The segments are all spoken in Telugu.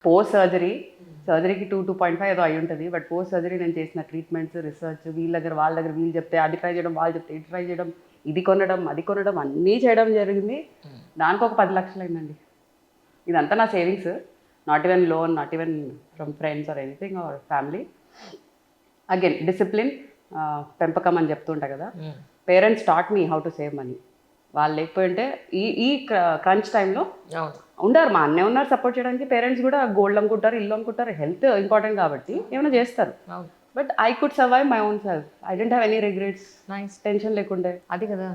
పోస్ట్ సర్జరీకి 2.5 ఏదో అయి ఉంటుంది. బట్ పోస్ట్ సర్జరీ నేను చేసిన ట్రీట్మెంట్స్, రిసర్చ్ వీళ్ళ దగ్గర వాళ్ళ దగ్గర వీళ్ళు చెప్తే అది ట్రై చేయడం, వాళ్ళు చెప్తే ఇది ట్రై చేయడం, ఇది కొనడం, అది కొనడం అన్నీ చేయడం జరిగింది. దానికి ఒక 10 లక్షలు అయిందండి. ఇదంతా నా savings, not even loan, not even from friends or anything or family. Again discipline, పెంపకం అని చెప్తుంటా కదా. Parents taught me how to save money. వాళ్ళు లేకపోయింటే ఈ క్రంచ్ టైంలో ఉండరు. మా అన్నే ఉన్నారు సపోర్ట్ చేయడానికి. పేరెంట్స్ కూడా గోల్డ్ అమ్ముకుంటారు, ఇల్లు అమ్ముకుంటారు. హెల్త్ ఇంపార్టెంట్ కాబట్టి ఏమైనా చేస్తారు. But I could survive my own self. I don't have any regrets. Tension లేకుండే. అది కదా.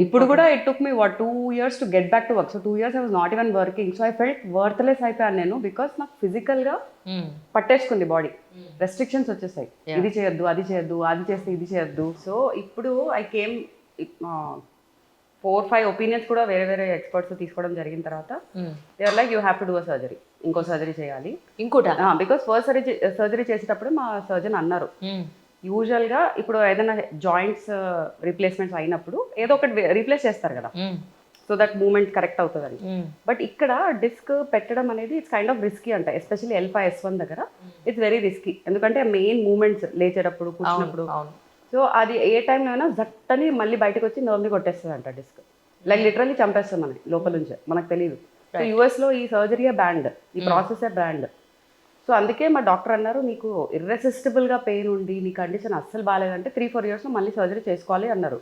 ఇప్పుడు కూడా it took me 2 years to get back to work. So 2 years I was not even working. So I felt worthless అయిపోయాను నేను. బికాస్ నాకు ఫిజికల్గా పట్టేసుకుంది బాడీ. రెస్ట్రిక్షన్స్ వచ్చేసాయి. ఇది చేయొద్దు, అది చేయొద్దు, అది చేస్తే ఇది చేయొద్దు. సో ఇప్పుడు ఐ కేమ్ 4-5 ఒపీనియన్స్ కూడా వేరే వేరే ఎక్స్పర్ట్స్ తీసుకోవడం జరిగిన తర్వాత they are like you have to do a surgery. ఇంకో సర్జరీ చేయాలి. ఇంకోట బికాస్ ఫస్ట్ సర్జరీ చేసేటప్పుడు మా సర్జన్ అన్నారు, యూజువల్గా ఇప్పుడు ఏదైనా జాయింట్స్ రీప్లేస్మెంట్స్ అయినప్పుడు ఏదో ఒకటి రీప్లేస్ చేస్తారు కదా, సో దట్ మూమెంట్ కరెక్ట్ అవుతుందని. బట్ ఇక్కడ డిస్క్ పెట్టడం అనేది ఇట్స్ కైండ్ ఆఫ్ రిస్కీ అంట. ఎస్పెషల్లీ L5 S1 దగ్గర ఇట్స్ వెరీ రిస్కీ. ఎందుకంటే మెయిన్ మూమెంట్స్ లేచేటప్పుడు, కూర్చున్నప్పుడు. సో అది ఏ టైంలో అయినా జట్టని మళ్ళీ బయటకు వచ్చి నర్వ్ని కొట్టేస్తుంది అంట డిస్క్. లైక్ లిటరల్లీ చంపేస్తాం మనకి లోపల నుంచే, మనకు తెలియదు. సో యూఎస్లో ఈ సర్జరీయే బ్యాండ్, ఈ ప్రాసెసే బ్యాండ్. సో అందుకే మా డాక్టర్ అన్నారు, నీకు ఇర్రెసిస్టిబుల్గా పెయిన్ ఉండి నీ కండిషన్ అస్సలు బాగాలేదంటే 3-4 yearsలో మళ్ళీ సర్జరీ చేసుకోవాలి అన్నారు.